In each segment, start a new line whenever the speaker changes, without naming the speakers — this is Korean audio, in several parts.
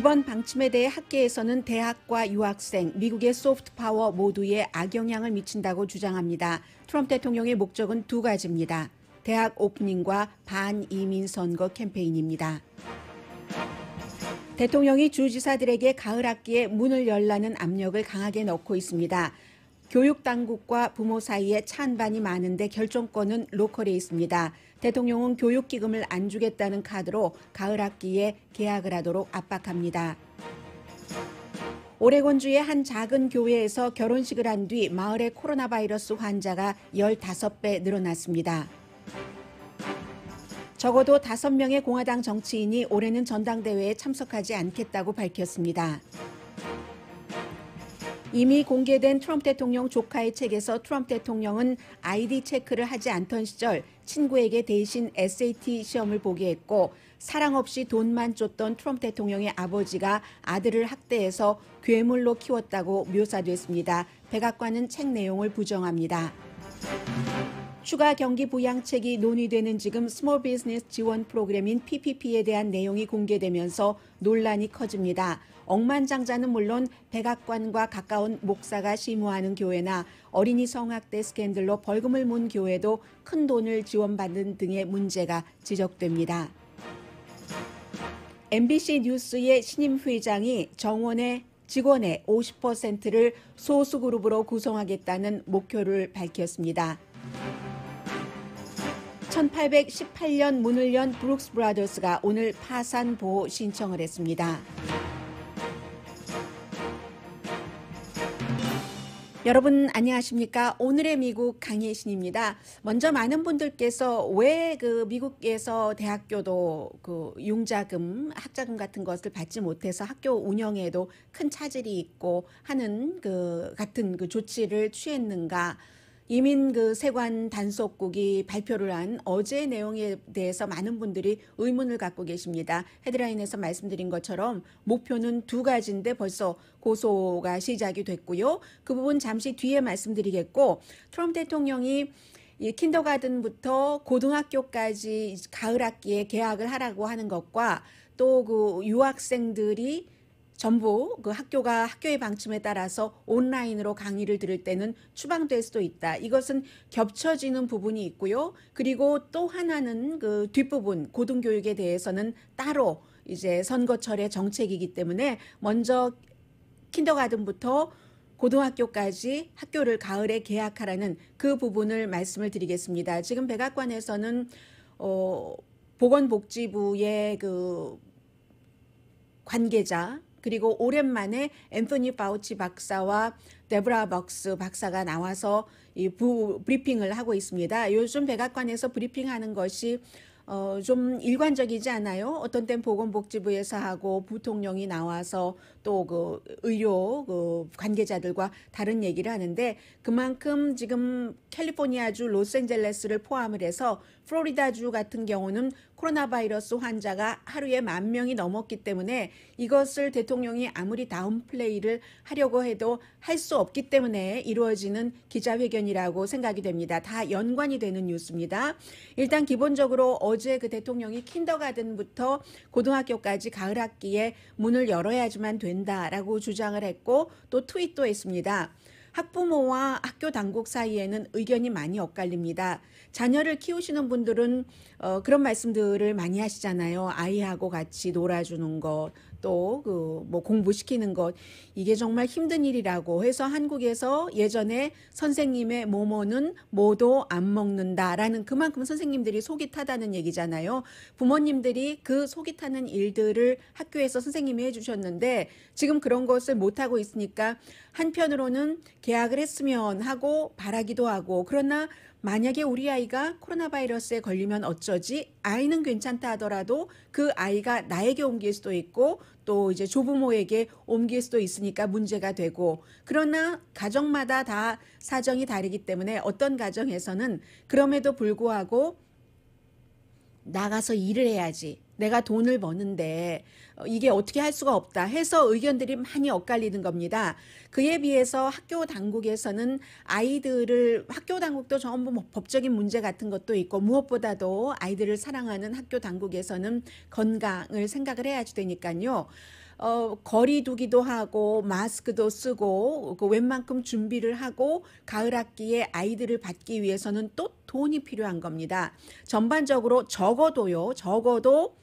이번 방침에 대해 학계에서는 대학과 유학생, 미국의 소프트 파워 모두에 악영향을 미친다고 주장합니다. 트럼프 대통령의 목적은 두 가지입니다. 대학 오프닝과 반이민 선거 캠페인입니다. 대통령이 주지사들에게 가을 학기에 문을 열라는 압력을 강하게 넣고 있습니다. 교육당국과 부모 사이에 찬반이 많은데 결정권은 로컬에 있습니다. 대통령은 교육기금을 안 주겠다는 카드로 가을 학기에 개학을 하도록 압박합니다. 오레곤주의 한 작은 교회에서 결혼식을 한 뒤 마을의 코로나 바이러스 환자가 15배 늘어났습니다. 적어도 5명의 공화당 정치인이 올해는 전당대회에 참석하지 않겠다고 밝혔습니다. 이미 공개된 트럼프 대통령 조카의 책에서 트럼프 대통령은 아이디 체크를 하지 않던 시절 친구에게 대신 SAT 시험을 보게 했고 사랑 없이 돈만 쫓던 트럼프 대통령의 아버지가 아들을 학대해서 괴물로 키웠다고 묘사됐습니다. 백악관은 책 내용을 부정합니다. 추가 경기 부양책이 논의되는 지금 스몰 비즈니스 지원 프로그램인 PPP에 대한 내용이 공개되면서 논란이 커집니다. 억만장자는 물론 백악관과 가까운 목사가 심호하는 교회나 어린이 성학대 스캔들로 벌금을 문 교회도 큰 돈을 지원받는 등의 문제가 지적됩니다. MBC 뉴스의 신임 회장이 정원의 직원의 50%를 소수그룹으로 구성하겠다는 목표를 밝혔습니다. 1818년 문을 연 브룩스 브라더스가 오늘 파산 보호 신청을 했습니다. 여러분 안녕하십니까? 오늘의 미국 강혜신입니다. 먼저 많은 분들께서 왜 미국에서 대학교도 융자금, 학자금 같은 것을 받지 못해서 학교 운영에도 큰 차질이 있고 하는 같은 조치를 취했는가? 이민 세관 단속국이 발표를 한 어제의 내용에 대해서 많은 분들이 의문을 갖고 계십니다. 헤드라인에서 말씀드린 것처럼 목표는 두 가지인데 벌써 고소가 시작이 됐고요. 그 부분 잠시 뒤에 말씀드리겠고 트럼프 대통령이 이 킨더가든부터 고등학교까지 가을 학기에 개학을 하라고 하는 것과 또 유학생들이 전부 학교의 방침에 따라서 온라인으로 강의를 들을 때는 추방될 수도 있다. 이것은 겹쳐지는 부분이 있고요. 그리고 또 하나는 뒷부분 고등교육에 대해서는 따로 이제 선거철의 정책이기 때문에 먼저 킨더가든부터 고등학교까지 학교를 가을에 개학하라는 그 부분을 말씀을 드리겠습니다. 지금 백악관에서는 보건복지부의 관계자 그리고 오랜만에 앤토니 파우치 박사와 데브라 벅스 박사가 나와서 브리핑을 하고 있습니다. 요즘 백악관에서 브리핑하는 것이 좀 일관적이지 않아요? 어떤 땐 보건복지부에서 하고 부통령이 나와서 또 의료 관계자들과 다른 얘기를 하는데 그만큼 지금 캘리포니아주 로스앤젤레스를 포함을 해서 플로리다주 같은 경우는 코로나 바이러스 환자가 하루에 10,000명이 넘었기 때문에 이것을 대통령이 아무리 다운플레이를 하려고 해도 할 수 없기 때문에 이루어지는 기자회견이라고 생각이 됩니다. 다 연관이 되는 뉴스입니다. 일단 기본적으로 어제 대통령이 킨더가든부터 고등학교까지 가을 학기에 문을 열어야지만 된다라고 주장을 했고 또 트윗도 했습니다. 학부모와 학교 당국 사이에는 의견이 많이 엇갈립니다. 자녀를 키우시는 분들은 그런 말씀들을 많이 하시잖아요. 아이하고 같이 놀아주는 것, 또 공부시키는 것, 이게 정말 힘든 일이라고 해서 한국에서 예전에 선생님의 뭐뭐는 뭐도 안 먹는다라는 그만큼 선생님들이 속이 타다는 얘기잖아요. 부모님들이 그 속이 타는 일들을 학교에서 선생님이 해주셨는데 지금 그런 것을 못하고 있으니까 한편으로는 개학을 했으면 하고 바라기도 하고 그러나 만약에 우리 아이가 코로나 바이러스에 걸리면 어쩌지? 아이는 괜찮다 하더라도 그 아이가 나에게 옮길 수도 있고 또 이제 조부모에게 옮길 수도 있으니까 문제가 되고 그러나 가정마다 다 사정이 다르기 때문에 어떤 가정에서는 그럼에도 불구하고 나가서 일을 해야지. 내가 돈을 버는데 이게 어떻게 할 수가 없다 해서 의견들이 많이 엇갈리는 겁니다. 그에 비해서 학교 당국에서는 아이들을 학교 당국도 전부 법적인 문제 같은 것도 있고 무엇보다도 아이들을 사랑하는 학교 당국에서는 건강을 생각을 해야지 되니까요. 거리 두기도 하고 마스크도 쓰고 그 웬만큼 준비를 하고 가을 학기에 아이들을 받기 위해서는 또 돈이 필요한 겁니다. 전반적으로 적어도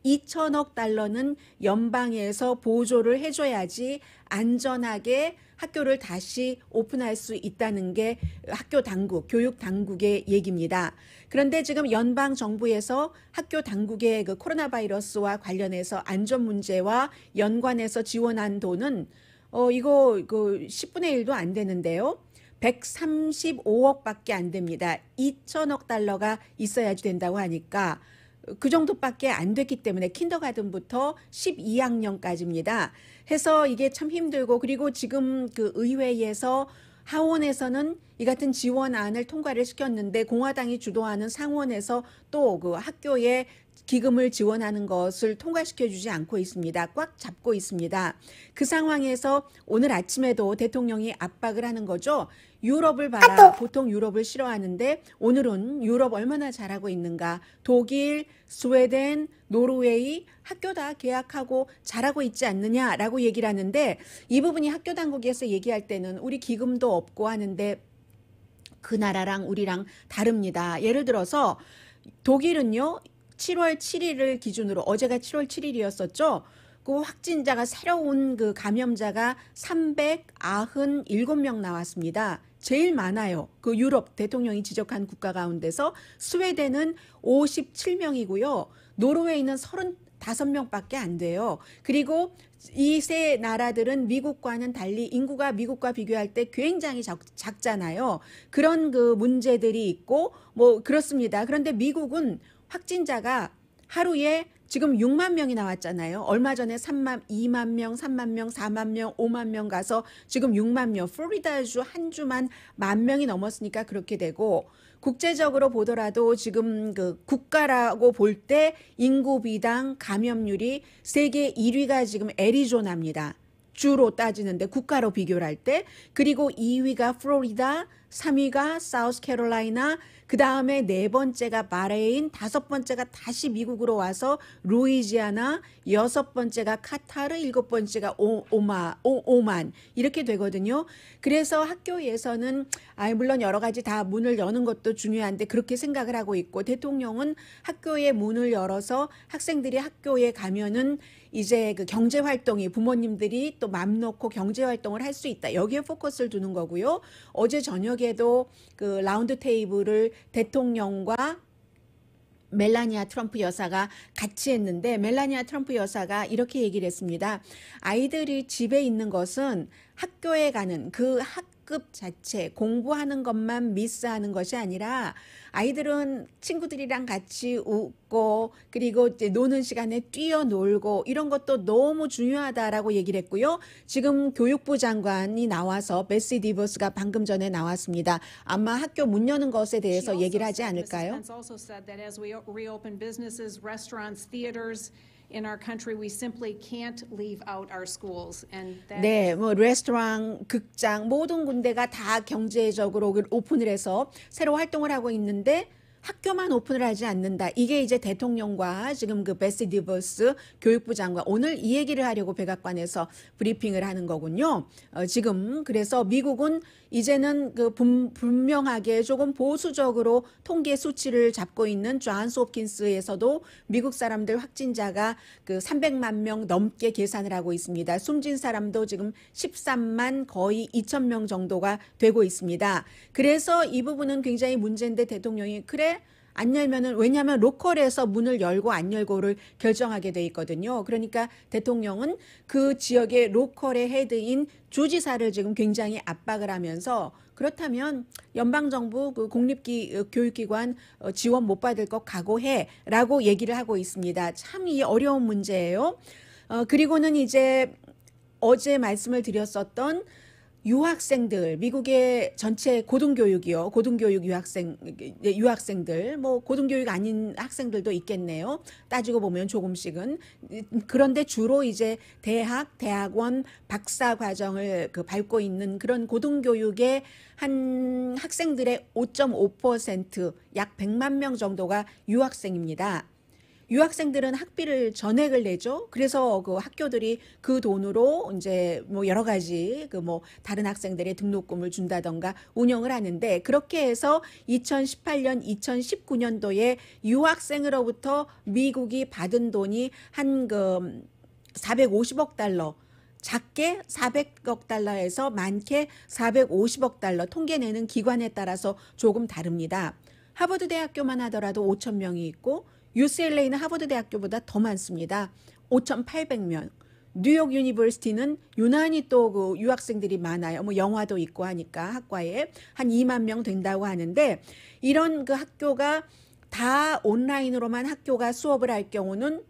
2천억 달러는 연방에서 보조를 해줘야지 안전하게 학교를 다시 오픈할 수 있다는 게 학교 당국, 교육 당국의 얘기입니다. 그런데 지금 연방 정부에서 학교 당국의 그 코로나 바이러스와 관련해서 안전 문제와 연관해서 지원한 돈은 이거 그 10분의 1도 안 되는데요. 135억밖에 안 됩니다. 2천억 달러가 있어야지 된다고 하니까 그 정도밖에 안 됐기 때문에 킨더가든부터 12학년까지입니다. 해서 이게 참 힘들고, 그리고 지금 그 의회에서 하원에서는 이 같은 지원안을 통과를 시켰는데 공화당이 주도하는 상원에서 또 그 학교에 기금을 지원하는 것을 통과시켜주지 않고 있습니다. 꽉 잡고 있습니다. 그 상황에서 오늘 아침에도 대통령이 압박을 하는 거죠. 유럽을 봐라. 보통 유럽을 싫어하는데 오늘은 유럽 얼마나 잘하고 있는가. 독일, 스웨덴, 노르웨이 학교 다 개학하고 잘하고 있지 않느냐라고 얘기를 하는데, 이 부분이 학교 당국에서 얘기할 때는 우리 기금도 없고 하는데 그 나라랑 우리랑 다릅니다. 예를 들어서 독일은요. 7월 7일을 기준으로, 어제가 7월 7일이었었죠. 그 확진자가 새로운 그 감염자가 397명 나왔습니다. 제일 많아요. 그 유럽 대통령이 지적한 국가 가운데서. 스웨덴은 57명이고요. 노르웨이는 35명밖에 안 돼요. 그리고 이 세 나라들은 미국과는 달리 인구가 미국과 비교할 때 굉장히 작잖아요. 그런 그 문제들이 있고 뭐 그렇습니다. 그런데 미국은 확진자가 하루에 지금 6만 명이 나왔잖아요. 얼마 전에 2만 명, 3만 명, 4만 명, 5만 명 가서 지금 6만 명. 플로리다주 한 주만 1만 명이 넘었으니까 그렇게 되고, 국제적으로 보더라도 지금 그 국가라고 볼 때 인구 비당 감염률이 세계 1위가 지금 애리조나입니다. 주로 따지는데 국가로 비교를 할 때. 그리고 2위가 플로리다, 3위가 사우스캐롤라이나, 그 다음에 4번째가 바레인, 5번째가 다시 미국으로 와서 루이지아나, 6번째가 카타르, 7번째가 오만 이렇게 되거든요. 그래서 학교에서는 물론 여러 가지 다 문을 여는 것도 중요한데 그렇게 생각을 하고 있고, 대통령은 학교에 문을 열어서 학생들이 학교에 가면은 이제 그 경제 활동이, 부모님들이 또 맘 놓고 경제 활동을 할 수 있다. 여기에 포커스를 두는 거고요. 어제 저녁에도 그 라운드 테이블을 대통령과 멜라니아 트럼프 여사가 같이 했는데, 멜라니아 트럼프 여사가 이렇게 얘기를 했습니다. 아이들이 집에 있는 것은 학교에 가는 그 학급 자체, 공부하는 것만 미스하는 것이 아니라 아이들은 친구들이랑 같이 웃고 그리고 이제 노는 시간에 뛰어놀고 이런 것도 너무 중요하다라고 얘기를 했고요. 지금 교육부 장관이 나와서 베시 디버스가 방금 전에 나왔습니다. 아마 학교 문 여는 것에 대해서 얘기를 하지 않을까요?
In our country, we simply can't leave out our schools, and
네, 뭐 레스토랑, 극장 모든 군데가 다 경제적으로 오픈을 해서 새로 활동을 하고 있는데 학교만 오픈을 하지 않는다. 이게 이제 대통령과 지금 그 베시 디버스 교육부 장관 오늘 이 얘기를 하려고 백악관에서 브리핑을 하는 거군요. 지금 그래서 미국은 이제는 그 분명하게 조금 보수적으로 통계 수치를 잡고 있는 존스 홉킨스에서도 미국 사람들 확진자가 그 300만 명 넘게 계산을 하고 있습니다. 숨진 사람도 지금 13만 거의 2천 명 정도가 되고 있습니다. 그래서 이 부분은 굉장히 문제인데 대통령이 그래 안 열면은, 왜냐하면 로컬에서 문을 열고 안 열고를 결정하게 돼 있거든요. 그러니까 대통령은 그 지역의 로컬의 헤드인 주지사를 지금 굉장히 압박을 하면서, 그렇다면 연방정부 그 공립교육기관 지원 못 받을 것 각오해라고 얘기를 하고 있습니다. 참 이 어려운 문제예요. 그리고는 이제 어제 말씀을 드렸었던 유학생들, 미국의 전체 고등교육이요. 고등교육 유학생들, 뭐 고등교육 아닌 학생들도 있겠네요. 따지고 보면 조금씩은. 그런데 주로 이제 대학원, 박사 과정을 밟고 있는 그런 고등교육의 한 학생들의 5.5%, 약 100만 명 정도가 유학생입니다. 유학생들은 학비를 전액을 내죠. 그래서 그 학교들이 그 돈으로 이제 뭐 여러 가지 그 뭐 다른 학생들의 등록금을 준다던가 운영을 하는데, 그렇게 해서 2018년, 2019년도에 유학생으로부터 미국이 받은 돈이 한 그 450억 달러, 작게 400억 달러에서 많게 450억 달러, 통계내는 기관에 따라서 조금 다릅니다. 하버드 대학교만 하더라도 5천 명이 있고 UCLA는 하버드 대학교보다 더 많습니다. 5,800명. 뉴욕 유니버시티는 유난히 또 그 유학생들이 많아요. 뭐 영화도 있고 하니까 학과에 한 2만 명 된다고 하는데, 이런 그 학교가 다 온라인으로만 학교가 수업을 할 경우는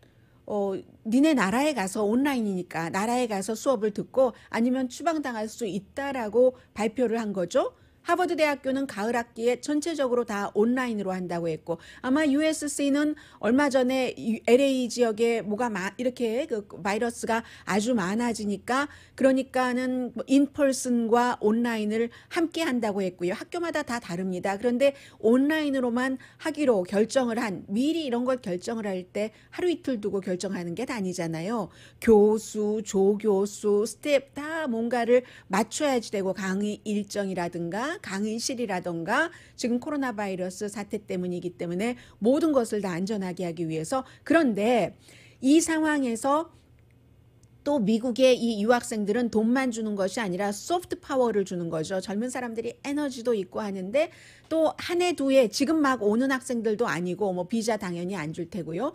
니네 나라에 가서, 온라인이니까 나라에 가서 수업을 듣고 아니면 추방당할 수 있다라고 발표를 한 거죠. 하버드 대학교는 가을 학기에 전체적으로 다 온라인으로 한다고 했고, 아마 USC는 얼마 전에 LA 지역에 뭐가 이렇게 그 바이러스가 아주 많아지니까, 그러니까는 인펄슨과 온라인을 함께 한다고 했고요. 학교마다 다 다릅니다. 그런데 온라인으로만 하기로 결정을 한, 미리 이런 걸 결정을 할 때 하루 이틀 두고 결정하는 게 아니잖아요. 교수, 조교수, 스텝 다 뭔가를 맞춰야지 되고, 강의 일정이라든가 강의실이라던가, 지금 코로나 바이러스 사태 때문이기 때문에 모든 것을 다 안전하게 하기 위해서. 그런데 이 상황에서 또 미국의 이 유학생들은 돈만 주는 것이 아니라 소프트 파워를 주는 거죠. 젊은 사람들이 에너지도 있고 하는데, 또 한 해 두 해 지금 막 오는 학생들도 아니고, 뭐 비자 당연히 안 줄 테고요.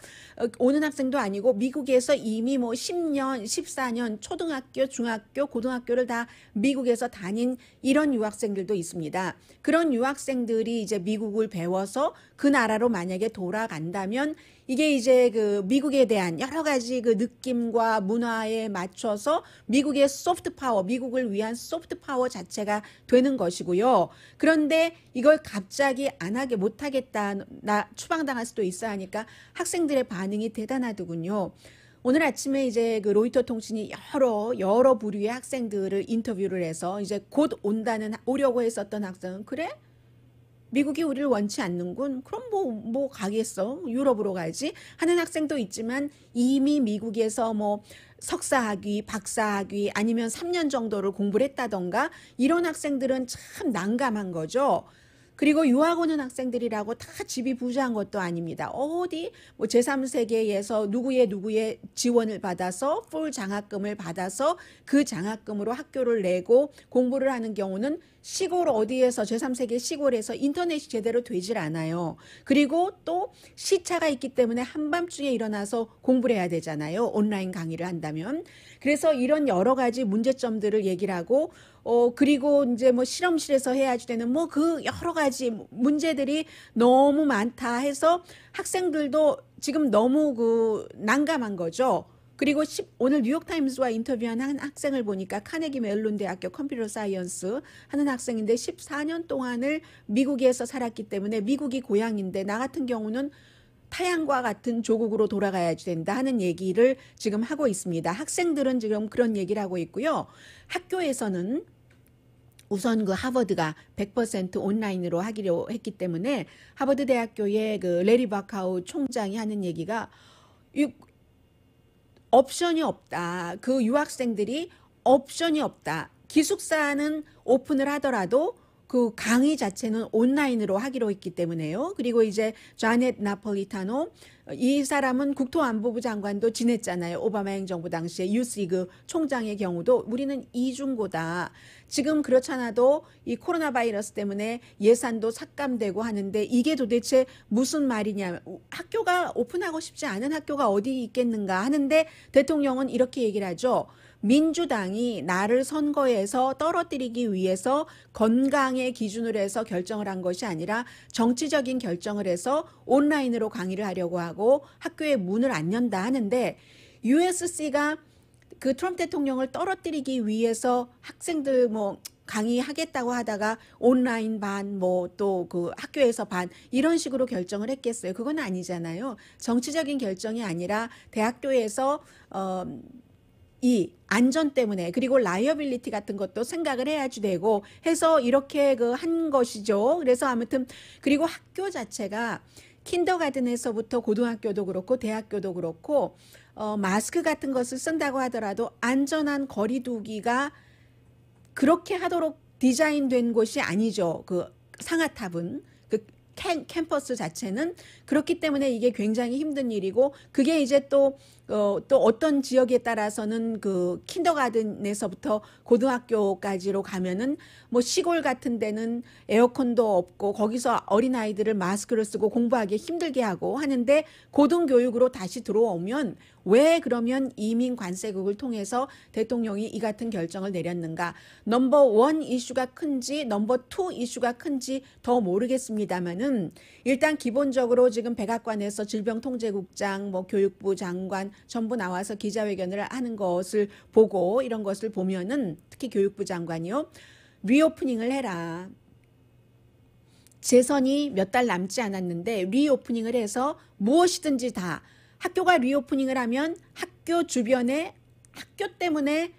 오는 학생도 아니고 미국에서 이미 뭐 10년, 14년 초등학교, 중학교, 고등학교를 다 미국에서 다닌 이런 유학생들도 있습니다. 그런 유학생들이 이제 미국을 배워서 그 나라로 만약에 돌아간다면, 이게 이제 그 미국에 대한 여러 가지 그 느낌과 문화에 맞춰서 미국의 소프트 파워, 미국을 위한 소프트 파워 자체가 되는 것이고요. 그런데 이걸 갑자기 안 하게 못 하겠다, 나 추방당할 수도 있어 하니까 학생들의 반응이 대단하더군요. 오늘 아침에 이제 그 로이터 통신이 여러 부류의 학생들을 인터뷰를 해서, 이제 곧 오려고 했었던 학생은, 그래? 미국이 우리를 원치 않는군. 그럼 뭐 가겠어. 유럽으로 가지 하는 학생도 있지만, 이미 미국에서 뭐 석사학위, 박사학위 아니면 3년 정도를 공부를 했다던가, 이런 학생들은 참 난감한 거죠. 그리고 유학 오는 학생들이라고 다 집이 부자한 것도 아닙니다. 어디 뭐 제3세계에서 누구의 지원을 받아서 풀 장학금을 받아서 그 장학금으로 학교를 내고 공부를 하는 경우는 시골 어디에서, 제3세계 시골에서 인터넷이 제대로 되질 않아요. 그리고 또 시차가 있기 때문에 한밤중에 일어나서 공부를 해야 되잖아요. 온라인 강의를 한다면. 그래서 이런 여러 가지 문제점들을 얘기를 하고, 그리고 이제 뭐 실험실에서 해야지 되는 뭐 그 여러 가지 문제들이 너무 많다 해서 학생들도 지금 너무 그 난감한 거죠. 그리고 오늘 뉴욕타임스와 인터뷰한 한 학생을 보니까, 카네기 멜론 대학교 컴퓨터 사이언스 하는 학생인데 14년 동안을 미국에서 살았기 때문에 미국이 고향인데, 나 같은 경우는 타양과 같은 조국으로 돌아가야지 된다 하는 얘기를 지금 하고 있습니다. 학생들은 지금 그런 얘기를 하고 있고요. 학교에서는 우선 그 하버드가 100% 온라인으로 하기로 했기 때문에, 하버드 대학교의 그 레리 바카우 총장이 하는 얘기가, 옵션이 없다. 그 유학생들이 옵션이 없다. 기숙사는 오픈을 하더라도 그 강의 자체는 온라인으로 하기로 했기 때문에요. 그리고 이제 자넷 나폴리타노, 이 사람은 국토안보부 장관도 지냈잖아요. 오바마 행정부 당시에. UC 그 총장의 경우도 우리는 이중고다. 지금 그렇잖아도 이 코로나 바이러스 때문에 예산도 삭감되고 하는데, 이게 도대체 무슨 말이냐. 학교가 오픈하고 싶지 않은 학교가 어디 있겠는가 하는데, 대통령은 이렇게 얘기를 하죠. 민주당이 나를 선거에서 떨어뜨리기 위해서 건강의 기준으로 해서 결정을 한 것이 아니라 정치적인 결정을 해서 온라인으로 강의를 하려고 하고 학교의 문을 안 연다 하는데, USC가 그 트럼프 대통령을 떨어뜨리기 위해서 학생들 뭐 강의하겠다고 하다가 온라인 반, 뭐 또 그 학교에서 반, 이런 식으로 결정을 했겠어요? 그건 아니잖아요. 정치적인 결정이 아니라 대학교에서 이 안전 때문에, 그리고 라이어빌리티 같은 것도 생각을 해야지 되고 해서 이렇게 그 한 것이죠. 그래서 아무튼, 그리고 학교 자체가 킨더가든에서부터 고등학교도 그렇고 대학교도 그렇고 마스크 같은 것을 쓴다고 하더라도 안전한 거리 두기가 그렇게 하도록 디자인된 곳이 아니죠. 그 상하탑은 그 캠퍼스 자체는 그렇기 때문에 이게 굉장히 힘든 일이고 그게 이제 또 어떤 지역에 따라서는 그 킨더가든에서부터 고등학교까지로 가면은 뭐 시골 같은 데는 에어컨도 없고 거기서 어린아이들을 마스크를 쓰고 공부하기 힘들게 하고 하는데 고등교육으로 다시 들어오면 왜 그러면 이민 관세국을 통해서 대통령이 이 같은 결정을 내렸는가? 넘버 원 이슈가 큰지 넘버 투 이슈가 큰지 더 모르겠습니다만은 일단 기본적으로 지금 백악관에서 질병통제국장, 뭐 교육부 장관 전부 나와서 기자회견을 하는 것을 보고 이런 것을 보면은 특히 교육부 장관이요. 리오프닝을 해라. 재선이 몇 달 남지 않았는데 리오프닝을 해서 무엇이든지 다 학교가 리오프닝을 하면 학교 주변에 학교 때문에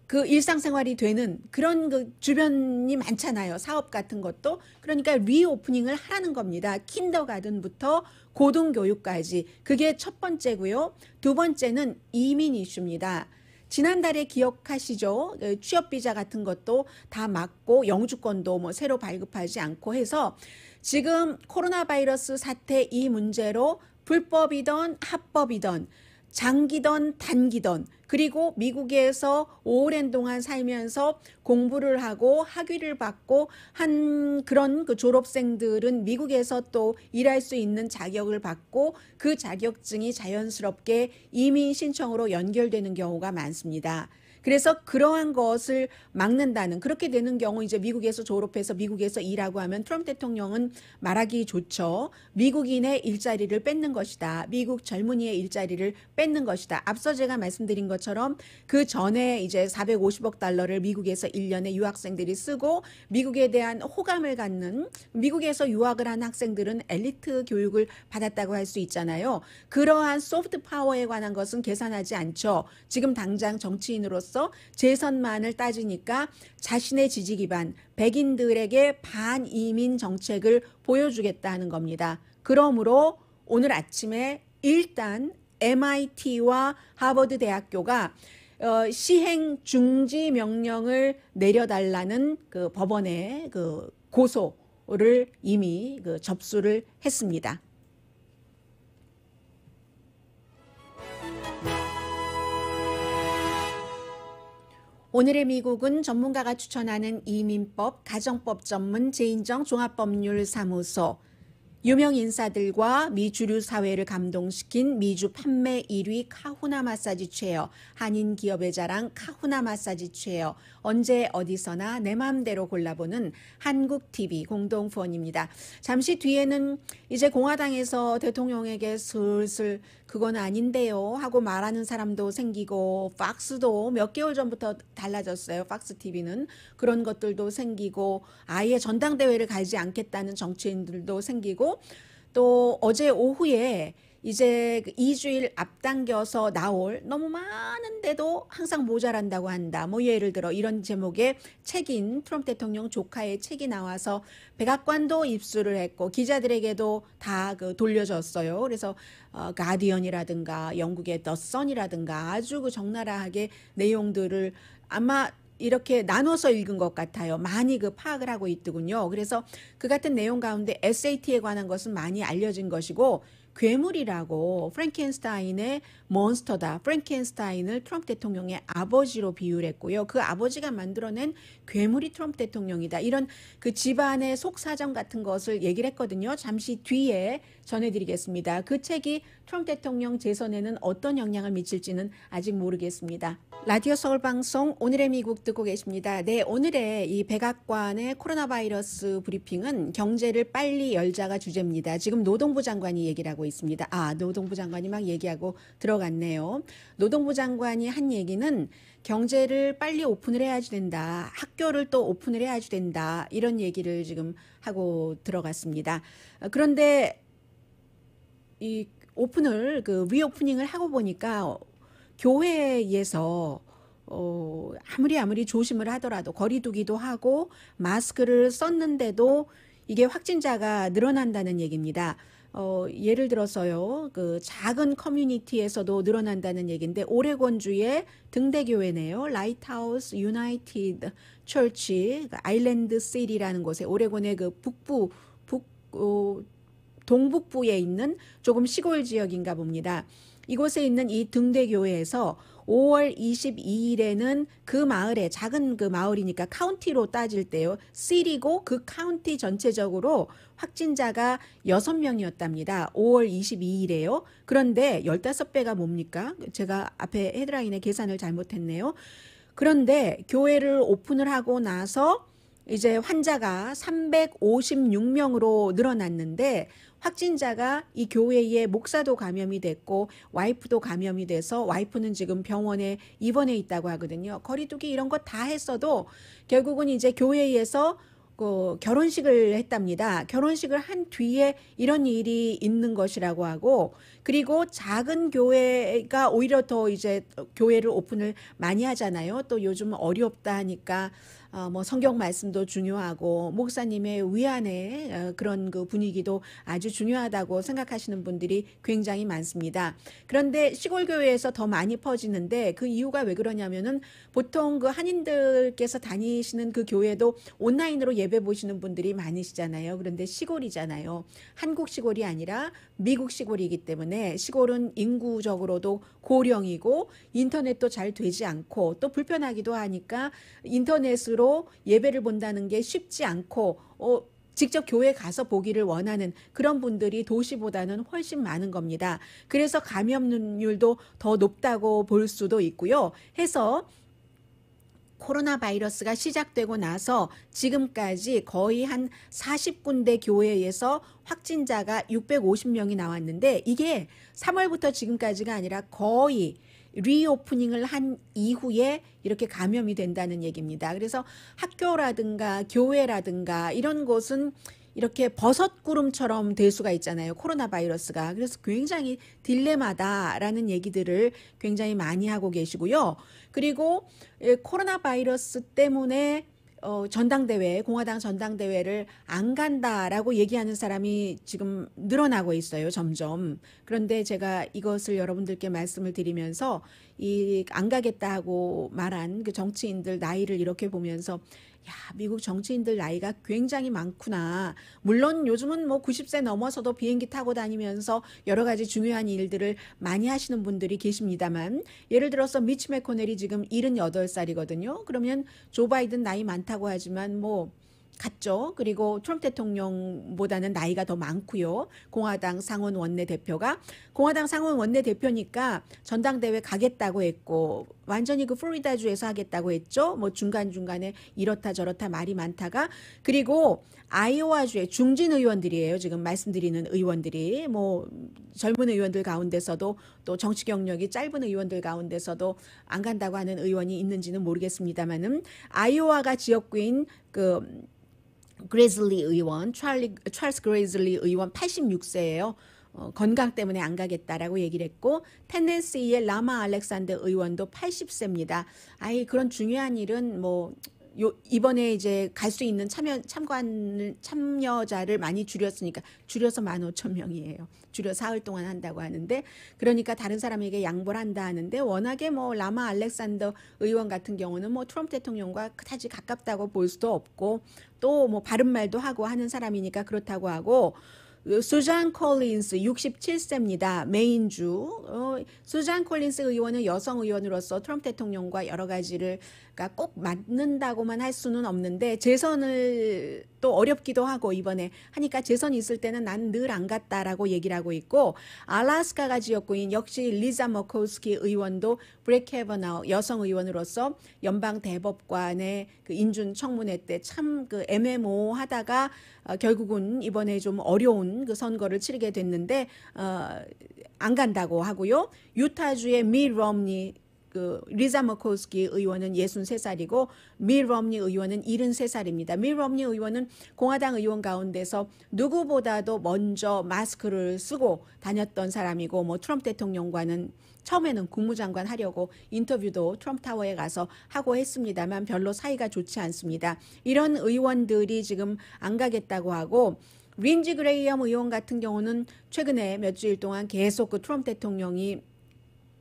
그 일상생활이 되는 그런 그 주변이 많잖아요. 사업 같은 것도. 그러니까 리오프닝을 하라는 겁니다. 킨더가든부터 고등교육까지. 그게 첫 번째고요. 두 번째는 이민 이슈입니다. 지난달에 기억하시죠? 취업비자 같은 것도 다 막고 영주권도 뭐 새로 발급하지 않고 해서 지금 코로나 바이러스 사태 이 문제로 불법이던 합법이던 장기던 단기던 그리고 미국에서 오랜 동안 살면서 공부를 하고 학위를 받고 한 그런 그 졸업생들은 미국에서 또 일할 수 있는 자격을 받고 그 자격증이 자연스럽게 이민 신청으로 연결되는 경우가 많습니다. 그래서 그러한 것을 막는다는 그렇게 되는 경우 이제 미국에서 졸업해서 미국에서 일하고 하면 트럼프 대통령은 말하기 좋죠. 미국인의 일자리를 뺏는 것이다. 미국 젊은이의 일자리를 뺏는 것이다. 앞서 제가 말씀드린 것처럼 그 전에 이제 450억 달러를 미국에서 1년에 유학생들이 쓰고 미국에 대한 호감을 갖는 미국에서 유학을 한 학생들은 엘리트 교육을 받았다고 할 수 있잖아요. 그러한 소프트 파워에 관한 것은 계산하지 않죠. 지금 당장 정치인으로서 재선만을 따지니까 자신의 지지 기반 백인들에게 반이민 정책을 보여주겠다는 겁니다. 그러므로 오늘 아침에 일단 MIT와 하버드 대학교가 시행 중지 명령을 내려달라는 그 법원의 그 고소를 이미 그 접수를 했습니다. 오늘의 미국은 전문가가 추천하는 이민법, 가정법 전문 제인정 종합법률사무소, 유명 인사들과 미 주류 사회를 감동시킨 미주 판매 1위 카후나 마사지 체어, 한인 기업의 자랑 카후나 마사지 체어, 언제 어디서나 내 마음대로 골라보는 한국TV 공동 후원입니다. 잠시 뒤에는 이제 공화당에서 대통령에게 슬슬 그건 아닌데요 하고 말하는 사람도 생기고 팍스도 몇 개월 전부터 달라졌어요. 팍스TV는 그런 것들도 생기고 아예 전당대회를 가지 않겠다는 정치인들도 생기고 또 어제 오후에 이제 2주일 앞당겨서 나올 너무 많은데도 항상 모자란다고 한다. 뭐 예를 들어 이런 제목의 책인 트럼프 대통령 조카의 책이 나와서 백악관도 입수를 했고 기자들에게도 다 그 돌려줬어요. 그래서 가디언이라든가 영국의 더 선이라든가 아주 그 적나라하게 내용들을 아마 이렇게 나눠서 읽은 것 같아요. 많이 그 파악을 하고 있더군요. 그래서 그 같은 내용 가운데 SAT에 관한 것은 많이 알려진 것이고 괴물이라고 프랭켄스타인의 몬스터다. 프랭켄스타인을 트럼프 대통령의 아버지로 비유했고요. 그 아버지가 만들어낸 괴물이 트럼프 대통령이다. 이런 그 집안의 속사정 같은 것을 얘기를 했거든요. 잠시 뒤에 전해드리겠습니다. 그 책이 트럼프 대통령 재선에는 어떤 영향을 미칠지는 아직 모르겠습니다. 라디오 서울 방송 오늘의 미국 듣고 계십니다. 네, 오늘의 이 백악관의 코로나 바이러스 브리핑은 경제를 빨리 열자가 주제입니다. 지금 노동부 장관이 얘기를 하고 있습니다. 노동부 장관이 막 얘기하고 들어갔네요. 노동부 장관이 한 얘기는 경제를 빨리 오픈을 해야지 된다. 학교를 또 오픈을 해야지 된다. 이런 얘기를 지금 하고 들어갔습니다. 그런데 이 오픈을 리오프닝을 하고 보니까 교회에서 아무리 조심을 하더라도 거리두기도 하고 마스크를 썼는데도 이게 확진자가 늘어난다는 얘기입니다. 예를 들어서요, 그 작은 커뮤니티에서도 늘어난다는 얘기인데, 오레곤주의 등대교회네요. 라이트하우스 유나이티드 처치 아일랜드 시티라는 곳에, 오레곤의 그 동북부에 있는 조금 시골 지역인가 봅니다. 이곳에 있는 이 등대교회에서 5월 22일에는 그 마을에, 작은 그 마을이니까 카운티로 따질 때요, 시리고 그 카운티 전체적으로 확진자가 6명이었답니다. 5월 22일에요. 그런데 15배가 뭡니까? 제가 앞에 헤드라인에 계산을 잘못했네요. 그런데 교회를 오픈을 하고 나서 이제 환자가 356명으로 늘어났는데, 확진자가 이 교회의 목사도 감염이 됐고 와이프도 감염이 돼서 와이프는 지금 병원에 입원해 있다고 하거든요. 거리두기 이런 거 다 했어도 결국은 이제 교회에서 그 결혼식을 했답니다. 결혼식을 한 뒤에 이런 일이 있는 것이라고 하고, 그리고 작은 교회가 오히려 더 이제 교회를 오픈을 많이 하잖아요. 또 요즘 어렵다 하니까 뭐 성경 말씀도 중요하고 목사님의 위안의 그런 그 분위기도 아주 중요하다고 생각하시는 분들이 굉장히 많습니다. 그런데 시골 교회에서 더 많이 퍼지는데, 그 이유가 왜 그러냐면은 보통 그 한인들께서 다니시는 그 교회도 온라인으로 예배 보시는 분들이 많으시잖아요. 그런데 시골이잖아요. 한국 시골이 아니라 미국 시골이기 때문에, 시골은 인구적으로도 고령이고 인터넷도 잘 되지 않고 또 불편하기도 하니까 인터넷으로 예배를 본다는 게 쉽지 않고 직접 교회 가서 보기를 원하는 그런 분들이 도시보다는 훨씬 많은 겁니다. 그래서 감염률도 더 높다고 볼 수도 있고요. 해서 코로나 바이러스가 시작되고 나서 지금까지 거의 한 40군데 교회에서 확진자가 650명이 나왔는데, 이게 3월부터 지금까지가 아니라 거의 리오프닝을 한 이후에 이렇게 감염이 된다는 얘기입니다. 그래서 학교라든가 교회라든가 이런 곳은 이렇게 버섯구름처럼 될 수가 있잖아요, 코로나 바이러스가. 그래서 굉장히 딜레마다라는 얘기들을 굉장히 많이 하고 계시고요. 그리고 코로나 바이러스 때문에 전당대회, 공화당 전당대회를 안 간다라고 얘기하는 사람이 지금 늘어나고 있어요, 점점. 그런데 제가 이것을 여러분들께 말씀을 드리면서 이 안 가겠다 하고 말한 그 정치인들 나이를 이렇게 보면서, 야, 미국 정치인들 나이가 굉장히 많구나. 물론 요즘은 뭐 90세 넘어서도 비행기 타고 다니면서 여러 가지 중요한 일들을 많이 하시는 분들이 계십니다만, 예를 들어서 미치 매코넬이 지금 78살이거든요. 그러면 조 바이든 나이 많다고 하지만 뭐 같죠. 그리고 트럼프 대통령보다는 나이가 더 많고요. 공화당 상원 원내대표가, 공화당 상원 원내대표니까 전당대회 가겠다고 했고 완전히 그 플로리다주에서 하겠다고 했죠. 뭐 중간중간에 이렇다 저렇다 말이 많다가, 그리고 아이오와주의 중진 의원들이에요. 지금 말씀드리는 의원들이 뭐 젊은 의원들 가운데서도 또 정치 경력이 짧은 의원들 가운데서도 안 간다고 하는 의원이 있는지는 모르겠습니다만은, 아이오와가 지역구인 그 그레즐리 의원, 찰스 그레즐리 의원 86세예요. 건강 때문에 안 가겠다라고 얘기를 했고, 테네시의 라마 알렉산더 의원도 80세입니다. 아이, 그런 중요한 일은 뭐 이번에 이제 갈 수 있는 참여자를 많이 줄였으니까, 줄여서 15,000명이에요. 줄여 사흘 동안 한다고 하는데, 그러니까 다른 사람에게 양보를 한다 하는데, 워낙에 뭐 라마 알렉산더 의원 같은 경우는 뭐 트럼프 대통령과 그다지 가깝다고 볼 수도 없고 또 뭐 바른 말도 하고 하는 사람이니까 그렇다고 하고, 수잔 콜린스 67세입니다. 메인주. 수잔 콜린스 의원은 여성 의원으로서 트럼프 대통령과 여러 가지를 꼭 맞는다고만 할 수는 없는데, 재선을 또 어렵기도 하고 이번에 하니까 재선이 있을 때는 난 늘 안 갔다라고 얘기를 하고 있고, 알래스카가 지역구인 역시 리자 머코스키 의원도 브렉 캐버나우 여성 의원으로서 연방 대법관의 그 인준 청문회 때 참 그 애매모호하다가 결국은 이번에 좀 어려운 그 선거를 치르게 됐는데 안 간다고 하고요. 유타주의 미 럼니, 그 리자 머코스키 의원은 63살이고 미 럼니 의원은 73살입니다. 미 럼니 의원은 공화당 의원 가운데서 누구보다도 먼저 마스크를 쓰고 다녔던 사람이고, 뭐 트럼프 대통령과는 처음에는 국무장관 하려고 인터뷰도 트럼프 타워에 가서 하고 했습니다만 별로 사이가 좋지 않습니다. 이런 의원들이 지금 안 가겠다고 하고, 린지 그레이엄 의원 같은 경우는 최근에 몇 주일 동안 계속 그 트럼프 대통령이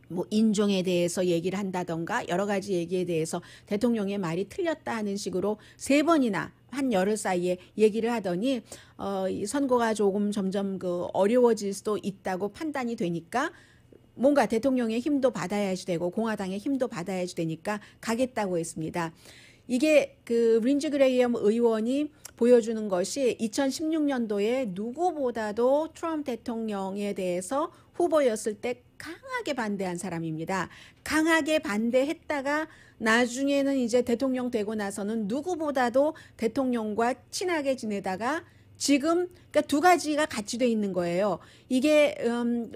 뭐 인종에 대해서 얘기를 한다던가 여러 가지 얘기에 대해서 대통령의 말이 틀렸다 하는 식으로 3번이나 한 열흘 사이에 얘기를 하더니 이 선거가 조금 점점 그 어려워질 수도 있다고 판단이 되니까 뭔가 대통령의 힘도 받아야지 되고 공화당의 힘도 받아야지 되니까 가겠다고 했습니다. 이게 그 린지 그레이엄 의원이 보여주는 것이 2016년도에 누구보다도 트럼프 대통령에 대해서 후보였을 때 강하게 반대한 사람입니다. 강하게 반대했다가 나중에는 이제 대통령 되고 나서는 누구보다도 대통령과 친하게 지내다가 지금 그러니까 두 가지가 같이 돼 있는 거예요. 이게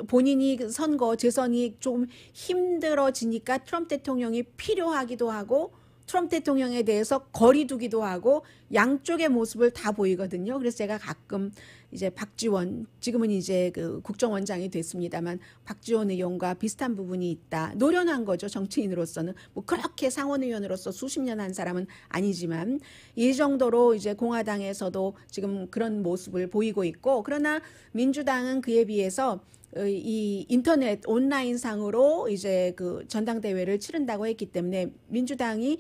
본인이 선거 재선이 조금 힘들어지니까 트럼프 대통령이 필요하기도 하고 트럼프 대통령에 대해서 거리 두기도 하고 양쪽의 모습을 다 보이거든요. 그래서 제가 가끔 이제 박지원, 지금은 이제 그 국정원장이 됐습니다만 박지원 의원과 비슷한 부분이 있다. 노련한 거죠. 정치인으로서는. 뭐 그렇게 상원의원으로서 수십 년 한 사람은 아니지만 이 정도로 이제 공화당에서도 지금 그런 모습을 보이고 있고, 그러나 민주당은 그에 비해서 이 인터넷 온라인상으로 이제 그 전당대회를 치른다고 했기 때문에 민주당이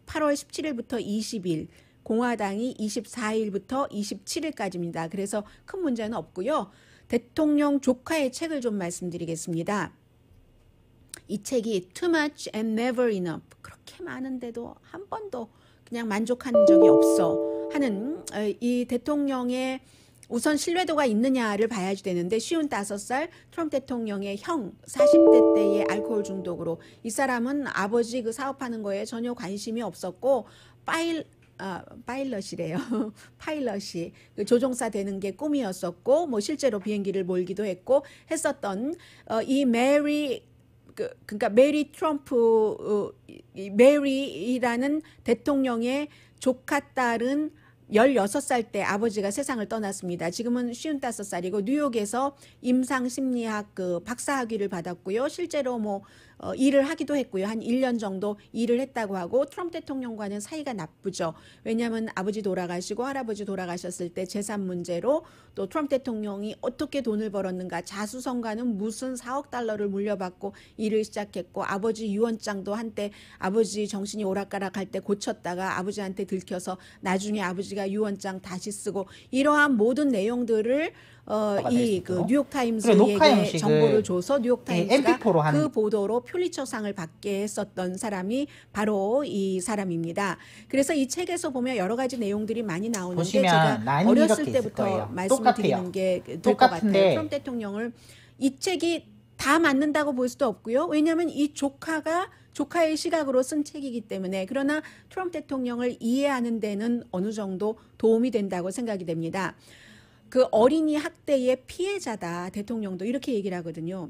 8월 17일부터 20일, 공화당이 24일부터 27일까지입니다. 그래서 큰 문제는 없고요. 대통령 조카의 책을 좀 말씀드리겠습니다. 이 책이 Too Much and Never Enough, 그렇게 많은데도 한 번도 그냥 만족한 적이 없어 하는 이 대통령의 우선 신뢰도가 있느냐를 봐야지 되는데 55살 트럼프 대통령의 형 40대 때의 알코올 중독으로 이 사람은 아버지 그 사업하는 거에 전혀 관심이 없었고 파일럿이래요. 파일럿이 그 조종사 되는 게 꿈이었었고 뭐 실제로 비행기를 몰기도 했고 했었던 이 메리 그러니까 메리 트럼프 메리라는 대통령의 조카 딸은 16살 때 아버지가 세상을 떠났습니다. 지금은 55살이고 뉴욕에서 임상심리학 그 박사학위를 받았고요. 실제로 뭐 일을 하기도 했고요. 한 1년 정도 일을 했다고 하고 트럼프 대통령과는 사이가 나쁘죠. 왜냐하면 아버지 돌아가시고 할아버지 돌아가셨을 때 재산 문제로 또 트럼프 대통령이 어떻게 돈을 벌었는가, 자수성가는 무슨 4억 달러를 물려받고 일을 시작했고 아버지 유언장도 한때 아버지 정신이 오락가락할 때 고쳤다가 아버지한테 들켜서 나중에 아버지가 유언장 다시 쓰고 이러한 모든 내용들을 이 그 뉴욕타임스에게 정보를 줘서 뉴욕타임스가 그 보도로 퓰리처상을 받게 했었던 사람이 바로 이 사람입니다. 그래서 이 책에서 보면 여러 가지 내용들이 많이 나오는데 제가 어렸을 때부터 말씀을 드리는 게 될 것 같아요. 트럼프 대통령을 이 책이 다 맞는다고 볼 수도 없고요. 왜냐하면 이 조카의 시각으로 쓴 책이기 때문에. 그러나 트럼프 대통령을 이해하는 데는 어느 정도 도움이 된다고 생각이 됩니다. 그 어린이 학대의 피해자다. 대통령도 이렇게 얘기를 하거든요.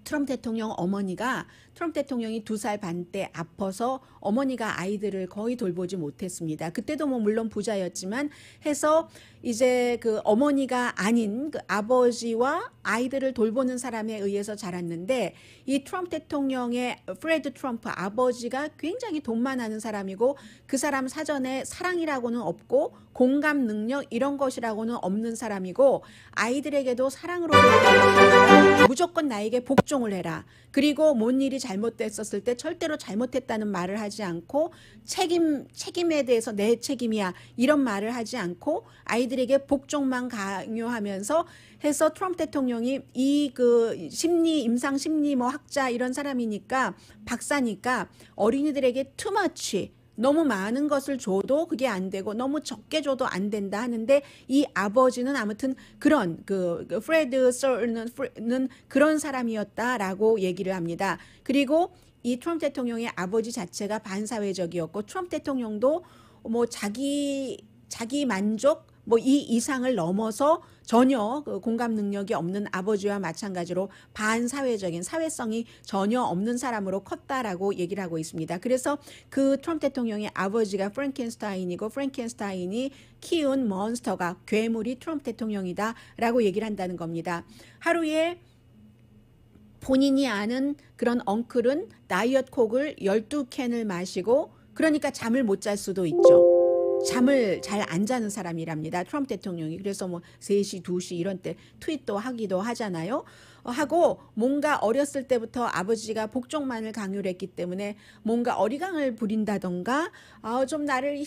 트럼프 대통령 어머니가 트럼프 대통령이 2살 반 때 아파서 어머니가 아이들을 거의 돌보지 못했습니다. 그때도 뭐 물론 부자였지만 해서 이제 그 어머니가 아닌 그 아버지와 아이들을 돌보는 사람에 의해서 자랐는데 이 트럼프 대통령의 프레드 트럼프 아버지가 굉장히 돈만 하는 사람이고 그 사람 사전에 사랑이라고는 없고 공감 능력 이런 것이라고는 없는 사람이고 아이들에게도 사랑으로 무조건 나에게 복종을 해라. 그리고 뭔 일이 잘못됐었을 때 절대로 잘못했다는 말을 하지 않고 책임에 대해서 내 책임이야 이런 말을 하지 않고 아이들에게 복종만 강요하면서 해서 트럼프 대통령이 이 그 임상 심리 뭐 학자 이런 사람이니까 박사니까 어린이들에게 too much 너무 많은 것을 줘도 그게 안 되고 너무 적게 줘도 안 된다 하는데 이 아버지는 아무튼 그런 그 프레드 서는 그런 사람이었다라고 얘기를 합니다. 그리고 이 트럼프 대통령의 아버지 자체가 반사회적이었고 트럼프 대통령도 뭐 자기 만족 뭐 이 이상을 넘어서 전혀 그 공감 능력이 없는 아버지와 마찬가지로 반사회적인 사회성이 전혀 없는 사람으로 컸다라고 얘기를 하고 있습니다. 그래서 그 트럼프 대통령의 아버지가 프랭켄스타인이고 프랭켄스타인이 키운 몬스터가 괴물이 트럼프 대통령이다라고 얘기를 한다는 겁니다. 하루에 본인이 아는 그런 엉클은 다이어트 콕을 12캔을 마시고 그러니까 잠을 못 잘 수도 있죠. 잠을 잘 안 자는 사람이랍니다. 트럼프 대통령이. 그래서 뭐 3시, 2시 이런 때 트윗도 하기도 하잖아요. 하고 뭔가 어렸을 때부터 아버지가 복종만을 강요를 했기 때문에 뭔가 어리광을 부린다던가 좀 나를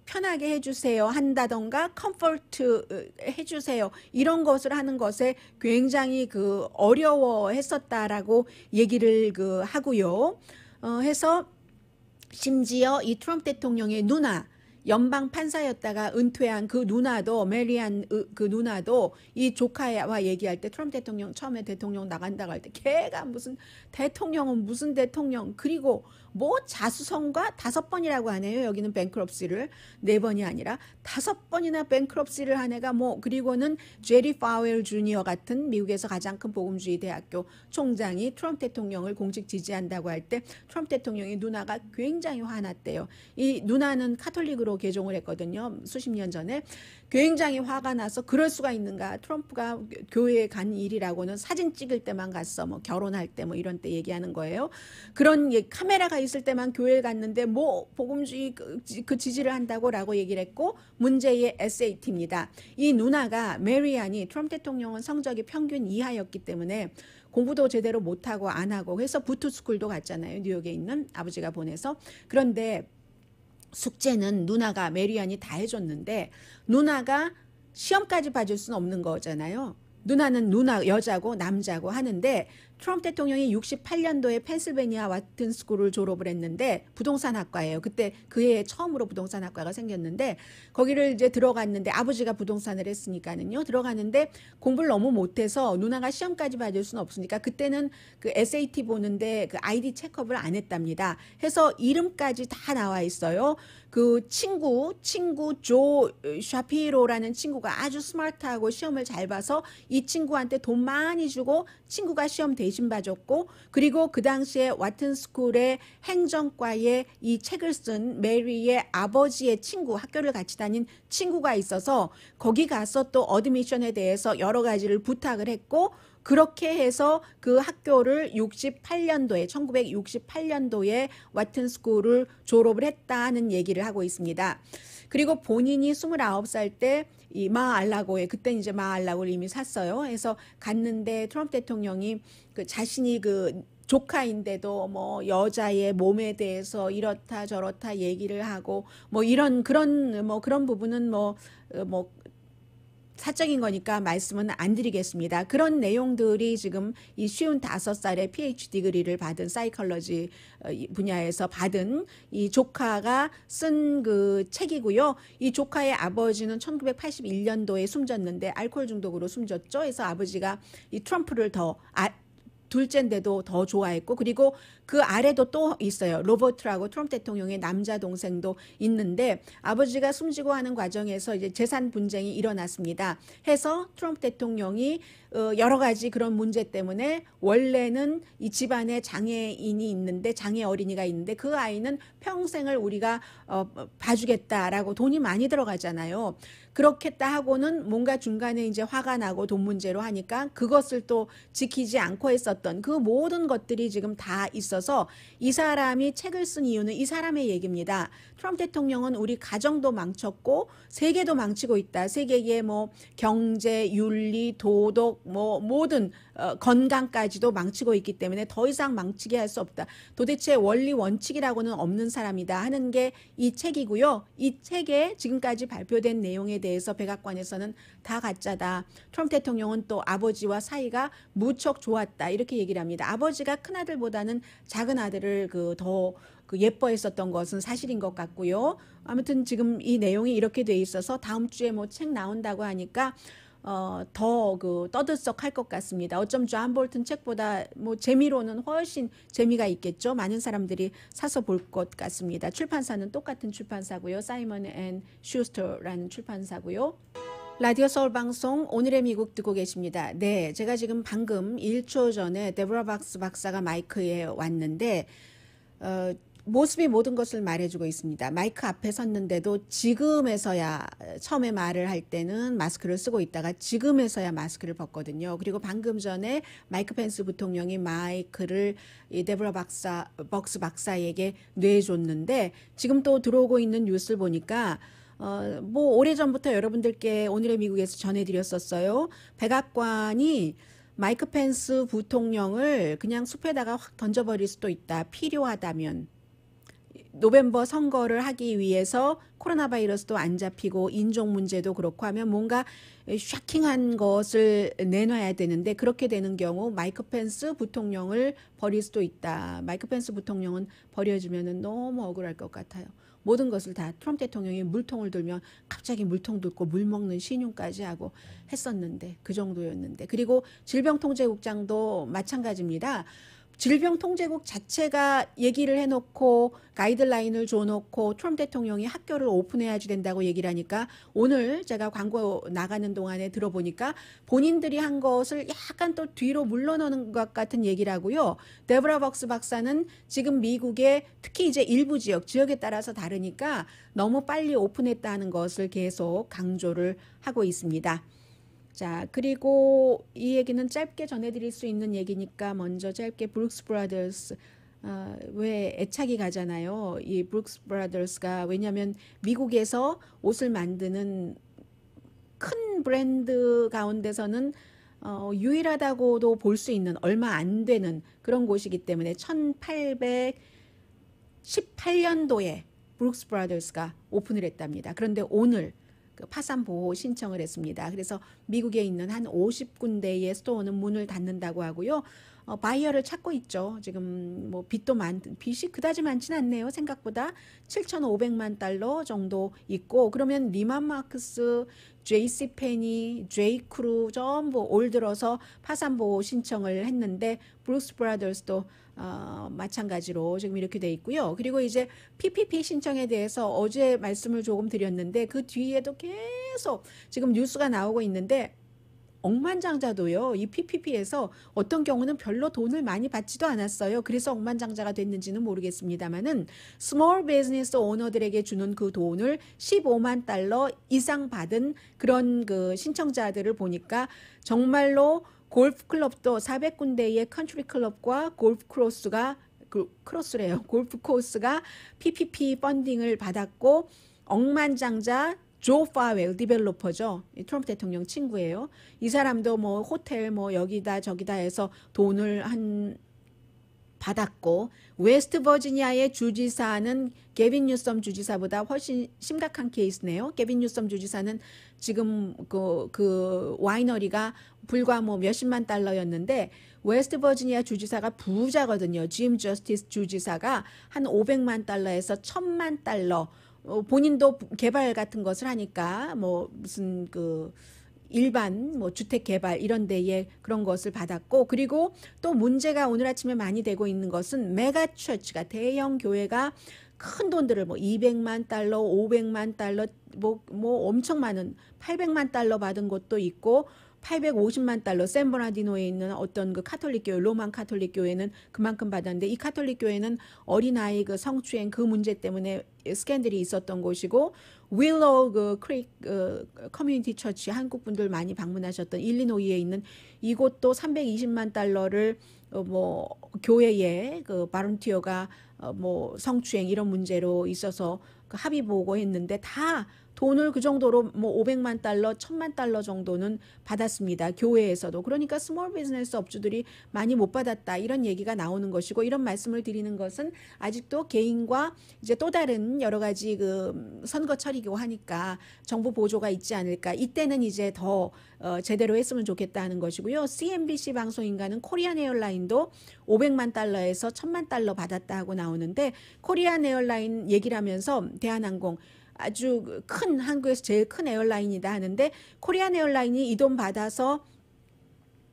편하게 해주세요 한다던가 컴포트 해주세요 이런 것을 하는 것에 굉장히 그 어려워했었다라고 얘기를 그 하고요. 해서 심지어 이 트럼프 대통령의 누나 연방 판사였다가 은퇴한 그 누나도 메리안 그 누나도 이 조카와 얘기할 때 트럼프 대통령 처음에 대통령 나간다고 할 때 걔가 무슨 대통령은 무슨 대통령 그리고 뭐 자수성가 5번이라고 하네요. 여기는 뱅크럽시를 4번이 아니라 5번이나 뱅크럽시를 한 애가 뭐 그리고는 제리 파웰 주니어 같은 미국에서 가장 큰 복음주의 대학교 총장이 트럼프 대통령을 공식 지지한다고 할 때 트럼프 대통령의 누나가 굉장히 화났대요. 이 누나는 카톨릭으로 개종을 했거든요. 수십 년 전에. 굉장히 화가 나서 그럴 수가 있는가. 트럼프가 교회에 간 일이라고는 사진 찍을 때만 갔어. 뭐 결혼할 때 뭐 이런 때 얘기하는 거예요. 그런 카메라가 있을 때만 교회에 갔는데 뭐 복음주의 그 지지를 한다고라고 얘기를 했고 문제의 SAT입니다. 이 누나가 메리안이 트럼프 대통령은 성적이 평균 이하였기 때문에 공부도 제대로 못하고 안 하고 해서 부투스쿨도 갔잖아요. 뉴욕에 있는 아버지가 보내서. 그런데 숙제는 누나가 메리안이 다 해줬는데 누나가 시험까지 봐줄 수는 없는 거잖아요. 누나는 누나 여자고 남자고 하는데 트럼프 대통령이 68년도에 펜실베니아 와튼 스쿨을 졸업을 했는데 부동산 학과예요. 그때 그 해에 처음으로 부동산 학과가 생겼는데 거기를 이제 들어갔는데 아버지가 부동산을 했으니까는요. 들어갔는데 공부를 너무 못해서 누나가 시험까지 봐줄 수는 없으니까 그때는 그 SAT 보는데 그 ID 체크업을 안 했답니다. 해서 이름까지 다 나와 있어요. 그 친구 조 샤피로라는 친구가 아주 스마트하고 시험을 잘 봐서 이 친구한테 돈 많이 주고 친구가 시험 대신 봐줬고 그리고 그 당시에 와튼 스쿨의 행정과에 이 책을 쓴 메리의 아버지의 친구 학교를 같이 다닌 친구가 있어서 거기 가서 또 어드미션에 대해서 여러 가지를 부탁을 했고 그렇게 해서 그 학교를 1968년도에 와튼 스쿨을 졸업을 했다는 얘기를 하고 있습니다. 그리고 본인이 29살 때 이 마알라고에 그때 이제 마알라고를 이미 샀어요. 해서 갔는데 트럼프 대통령이 그 자신이 그 조카인데도 뭐 여자의 몸에 대해서 이렇다 저렇다 얘기를 하고 뭐 이런 그런 부분은 뭐 사적인 거니까 말씀은 안 드리겠습니다. 그런 내용들이 지금 이 55살에 PhD 디그리를 받은 사이컬러지 분야에서 받은 이 조카가 쓴 그 책이고요. 이 조카의 아버지는 1981년도에 숨졌는데 알코올 중독으로 숨졌죠. 그래서 아버지가 이 트럼프를 둘째인데도 더 좋아했고 그리고 그 아래도 또 있어요. 로버트라고 트럼프 대통령의 남자 동생도 있는데 아버지가 숨지고 하는 과정에서 이제 재산 분쟁이 일어났습니다. 해서 트럼프 대통령이 여러 가지 그런 문제 때문에 원래는 이 집안에 장애인이 있는데 장애 어린이가 있는데 그 아이는 평생을 우리가 봐주겠다라고 돈이 많이 들어가잖아요. 그렇겠다 하고는 뭔가 중간에 이제 화가 나고 돈 문제로 하니까 그것을 또 지키지 않고 했었던 그 모든 것들이 지금 다 있어서 이 사람이 책을 쓴 이유는 이 사람의 얘기입니다. 트럼프 대통령은 우리 가정도 망쳤고 세계도 망치고 있다. 세계의 뭐 경제, 윤리, 도덕 뭐 모든 건강까지도 망치고 있기 때문에 더 이상 망치게 할 수 없다. 도대체 원리 원칙이라고는 없는 사람이다 하는 게 이 책이고요. 이 책에 지금까지 발표된 내용에 대해서 백악관에서는 다 가짜다. 트럼프 대통령은 또 아버지와 사이가 무척 좋았다. 이렇게 얘기를 합니다. 아버지가 큰아들보다는 작은 아들을 더 예뻐했었던 것은 사실인 것 같고요. 아무튼 지금 이 내용이 이렇게 돼 있어서 다음 주에 뭐 책 나온다고 하니까 더 떠들썩할 것 같습니다. 어쩜 존 볼튼 책보다 뭐 재미로는 훨씬 재미가 있겠죠. 많은 사람들이 사서 볼 것 같습니다. 출판사는 똑같은 출판사고요. 사이먼 앤 슈스터라는 출판사고요. 라디오 서울 방송 오늘의 미국 듣고 계십니다. 네, 제가 지금 방금 1초 전에 데보라 박스 박사가 마이크에 왔는데 모습이 모든 것을 말해주고 있습니다. 마이크 앞에 섰는데도 지금에서야 처음에 말을 할 때는 마스크를 쓰고 있다가 지금에서야 마스크를 벗거든요. 그리고 방금 전에 마이크 펜스 부통령이 마이크를 이 데보라 박스 박사에게 내줬는데 지금 또 들어오고 있는 뉴스를 보니까 뭐 오래전부터 여러분들께 오늘의 미국에서 전해드렸었어요. 백악관이 마이크 펜스 부통령을 그냥 숲에다가 확 던져버릴 수도 있다. 필요하다면. 노벰버 선거를 하기 위해서 코로나 바이러스도 안 잡히고 인종 문제도 그렇고 하면 뭔가 샤킹한 것을 내놔야 되는데 그렇게 되는 경우 마이크 펜스 부통령을 버릴 수도 있다. 마이크 펜스 부통령은 버려지면 너무 억울할 것 같아요. 모든 것을 다 트럼프 대통령이 물통을 들면 갑자기 물통 들고 물 먹는 신용까지 하고 했었는데 그 정도였는데 그리고 질병통제국장도 마찬가지입니다. 질병통제국 자체가 얘기를 해놓고 가이드라인을 줘놓고 트럼프 대통령이 학교를 오픈해야지 된다고 얘기를 하니까 오늘 제가 광고 나가는 동안에 들어보니까 본인들이 한 것을 약간 또 뒤로 물러나는 것 같은 얘기를 하고요. 데브라 벅스 박사는 지금 미국의 특히 이제 일부 지역에 따라서 다르니까 너무 빨리 오픈했다는 것을 계속 강조를 하고 있습니다. 자, 그리고 이 얘기는 짧게 전해드릴 수 있는 얘기니까 먼저 짧게 브룩스 브라더스 왜 애착이 가잖아요. 이 브룩스 브라더스가 왜냐하면 미국에서 옷을 만드는 큰 브랜드 가운데서는 유일하다고도 볼 수 있는 얼마 안 되는 그런 곳이기 때문에 1818년도에 브룩스 브라더스가 오픈을 했답니다. 그런데 오늘 그 파산 보호 신청을 했습니다. 그래서 미국에 있는 한 50군데의 스토어는 문을 닫는다고 하고요. 바이어를 찾고 있죠. 지금 뭐 빚이 그다지 많지는 않네요. 생각보다 7,500만 달러 정도 있고 그러면 리만 마크스, JC 페니, J크루 전부 올 들어서 파산 보호 신청을 했는데 브룩스 브라더스도 마찬가지로 지금 이렇게 돼 있고요. 그리고 이제 PPP 신청에 대해서 어제 말씀을 조금 드렸는데 그 뒤에도 계속 지금 뉴스가 나오고 있는데 억만장자도요. 이 PPP에서 어떤 경우는 별로 돈을 많이 받지도 않았어요. 그래서 억만장자가 됐는지는 모르겠습니다만은 스몰 비즈니스 오너들에게 주는 그 돈을 15만 달러 이상 받은 그런 그 신청자들을 보니까 정말로 골프 클럽도 400군데의 컨트리 클럽과 골프 골프 코스가 PPP 펀딩을 받았고 억만장자 조 파웰 디벨로퍼죠. 트럼프 대통령 친구예요. 이 사람도 뭐 호텔 뭐 여기다 저기다 해서 돈을 받았고 웨스트 버지니아의 주지사는 게빈 뉴섬 주지사보다 훨씬 심각한 케이스네요. 게빈 뉴섬 주지사는 지금 그 와이너리가 불과 뭐 몇십만 달러였는데 웨스트 버지니아 주지사가 부자거든요. 짐 저스티스 주지사가 한 500만 달러에서 1,000만 달러 본인도 개발 같은 것을 하니까 뭐 무슨 그 일반 뭐 주택 개발 이런 데에 그런 것을 받았고 그리고 또 문제가 오늘 아침에 많이 되고 있는 것은 메가 처치가 대형 교회가 큰 돈들을 뭐 200만 달러, 500만 달러 뭐 엄청 많은 800만 달러 받은 것도 있고 850만 달러 샌버나디노에 있는 어떤 그 카톨릭 교회 로만 카톨릭 교회는 그만큼 받았는데 이 카톨릭 교회는 어린아이 그 성추행 그 문제 때문에 스캔들이 있었던 곳이고 윌로우 그 크릭 커뮤니티 처치 한국 분들 많이 방문하셨던 일리노이에 있는 이곳도 320만 달러를 뭐 교회에 그 바론티어가 뭐 성추행 이런 문제로 있어서 그 합의 보고했는데 다 돈을 그 정도로 뭐 500만 달러, 1,000만 달러 정도는 받았습니다. 교회에서도. 그러니까 스몰 비즈니스 업주들이 많이 못 받았다. 이런 얘기가 나오는 것이고 이런 말씀을 드리는 것은 아직도 개인과 이제 또 다른 여러 가지 그 선거철이고 하니까 정부 보조가 있지 않을까. 이때는 이제 더 제대로 했으면 좋겠다 하는 것이고요. CNBC 방송인가는 코리안 에어라인도 500만 달러에서 1,000만 달러 받았다 하고 나오는데 코리안 에어라인 얘기를 하면서 대한항공 아주 큰 한국에서 제일 큰 에어라인이다 하는데 코리안 에어라인이 이 돈 받아서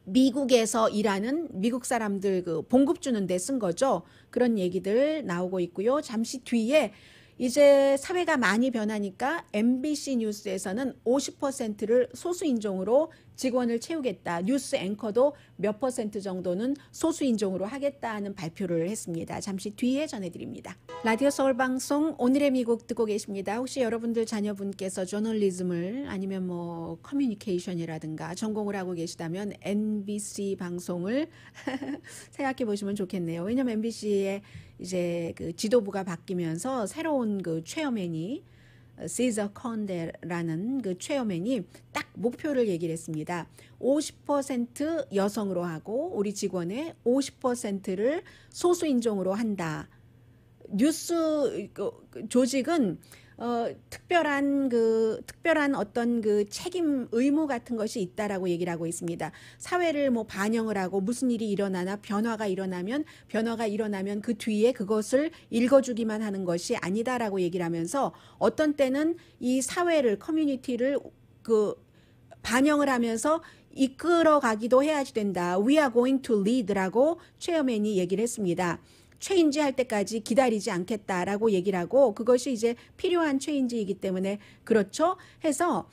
미국에서 일하는 미국 사람들 그 봉급 주는 데 쓴 거죠. 그런 얘기들 나오고 있고요. 잠시 뒤에 이제 사회가 많이 변하니까 MBC 뉴스에서는 50%를 소수인종으로 직원을 채우겠다. 뉴스 앵커도 몇 % 정도는 소수인종으로 하겠다는 발표를 했습니다. 잠시 뒤에 전해드립니다. 라디오 서울방송 오늘의 미국 듣고 계십니다. 혹시 여러분들 자녀분께서 저널리즘을 아니면 뭐 커뮤니케이션이라든가 전공을 하고 계시다면 NBC 방송을 생각해 보시면 좋겠네요. 왜냐하면 MBC의 이제 그 지도부가 바뀌면서 새로운 그 체어맨이 시저 컨데라는 그 체어맨이 딱 목표를 얘기를 했습니다. 50% 여성으로 하고 우리 직원의 50%를 소수인종으로 한다. 뉴스 조직은 특별한 어떤 그 책임 의무 같은 것이 있다라고 얘기를 하고 있습니다. 사회를 뭐 반영을 하고 무슨 일이 일어나나 변화가 일어나면 그 뒤에 그것을 읽어주기만 하는 것이 아니다라고 얘기를 하면서 어떤 때는 이 사회를 커뮤니티를 반영을 하면서 이끌어가기도 해야 된다. We are going to lead라고 체어맨이 얘기를 했습니다. 체인지 할 때까지 기다리지 않겠다라고 얘기를 하고 그것이 이제 필요한 체인지이기 때문에 그렇죠. 해서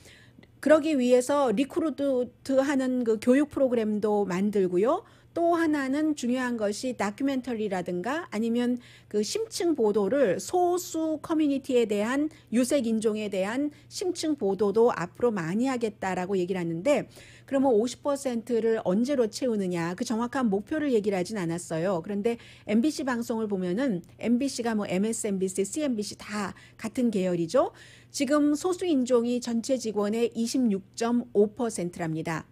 그러기 위해서 리크루트하는 그 교육 프로그램도 만들고요. 또 하나는 중요한 것이 다큐멘터리라든가 아니면 그 심층 보도를 소수 커뮤니티에 대한 유색 인종에 대한 심층 보도도 앞으로 많이 하겠다라고 얘기를 하는데 그러면 50%를 언제로 채우느냐 그 정확한 목표를 얘기를 하진 않았어요. 그런데 MBC 방송을 보면은 MBC가 뭐 MSNBC, CNBC 다 같은 계열이죠. 지금 소수 인종이 전체 직원의 26.5%랍니다.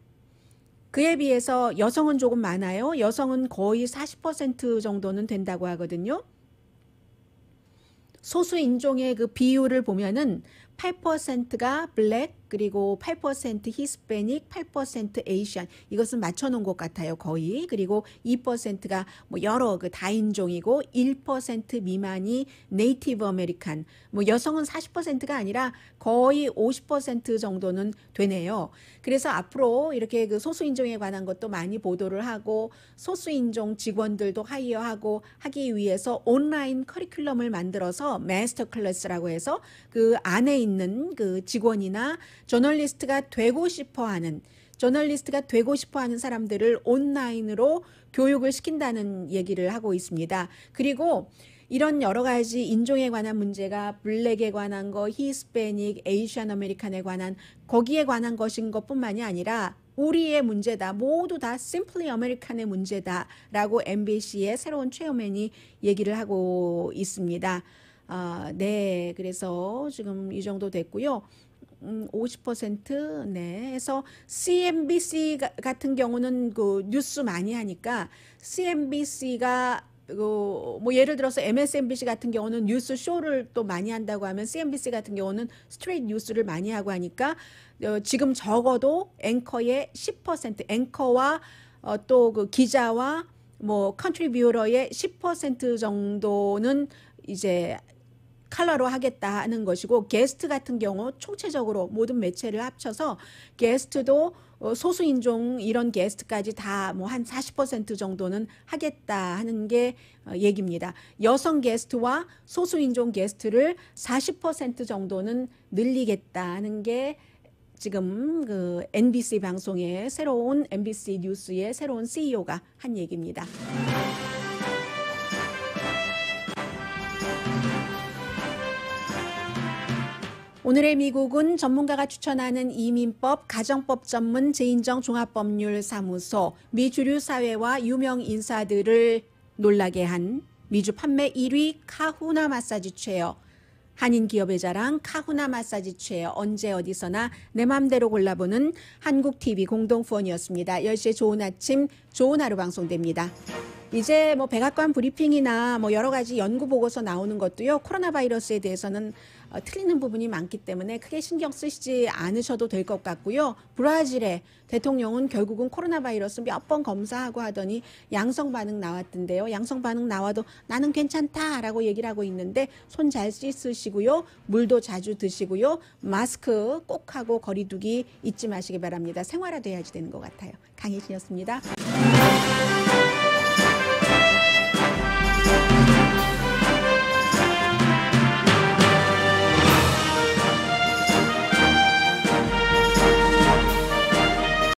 그에 비해서 여성은 조금 많아요. 여성은 거의 40% 정도는 된다고 하거든요. 소수 인종의 그 비율을 보면은 8%가 블랙, 그리고 8% 히스패닉, 8% 에이시안. 이것은 맞춰놓은 것 같아요, 거의. 그리고 2%가 뭐 여러 그 다인종이고 1% 미만이 네이티브 아메리칸. 뭐 여성은 40%가 아니라 거의 50% 정도는 되네요. 그래서 앞으로 이렇게 그 소수인종에 관한 것도 많이 보도를 하고 소수인종 직원들도 하이어하고 하기 위해서 온라인 커리큘럼을 만들어서 마스터 클래스라고 해서 그 안에 있는 그 직원이나 저널리스트가 되고 싶어 하는 사람들을 온라인으로 교육을 시킨다는 얘기를 하고 있습니다. 그리고 이런 여러 가지 인종에 관한 문제가 블랙에 관한 거, 히스패닉, 에이시안 아메리칸에 관한 거기에 관한 것인 것뿐만이 아니라 우리의 문제다. 모두 다 심플리 아메리칸의 문제다라고 MBC의 새로운 체어맨이 얘기를 하고 있습니다. 네, 그래서 지금 이 정도 됐고요. 50% 네. 해서 CNBC 같은 경우는 그 뉴스 많이 하니까 CNBC가 뭐 예를 들어서 MSNBC 같은 경우는 뉴스 쇼를 또 많이 한다고 하면 CNBC 같은 경우는 스트레이트 뉴스를 많이 하고 하니까 지금 적어도 앵커의 10% 앵커와 또 그 기자와 뭐 컨트리뷰어의 10% 정도는 이제 컬러로 하겠다 하는 것이고 게스트 같은 경우 총체적으로 모든 매체를 합쳐서 게스트도 소수인종 이런 게스트까지 다 뭐 한 40% 정도는 하겠다 하는 게 얘기입니다. 여성 게스트와 소수인종 게스트를 40% 정도는 늘리겠다 하는 게 지금 그 NBC 방송의 새로운 MBC 뉴스의 새로운 CEO가 한 얘기입니다. 오늘의 미국은 전문가가 추천하는 이민법, 가정법 전문 재인정 종합법률사무소, 미주류 사회와 유명 인사들을 놀라게 한 미주 판매 1위 카후나 마사지 체어, 한인 기업의 자랑 카후나 마사지 체어, 언제 어디서나 내 맘대로 골라보는 한국TV 공동후원이었습니다. 10시에 좋은 아침, 좋은 하루 방송됩니다. 이제 뭐 백악관 브리핑이나 뭐 여러 가지 연구 보고서 나오는 것도요. 코로나 바이러스에 대해서는 틀리는 부분이 많기 때문에 크게 신경 쓰시지 않으셔도 될 것 같고요. 브라질의 대통령은 결국은 코로나 바이러스 몇 번 검사하고 하더니 양성 반응 나왔던데요. 양성 반응 나와도 나는 괜찮다라고 얘기를 하고 있는데 손 잘 씻으시고요. 물도 자주 드시고요. 마스크 꼭 하고 거리 두기 잊지 마시기 바랍니다. 생활화돼야지 되는 것 같아요. 강혜진이었습니다.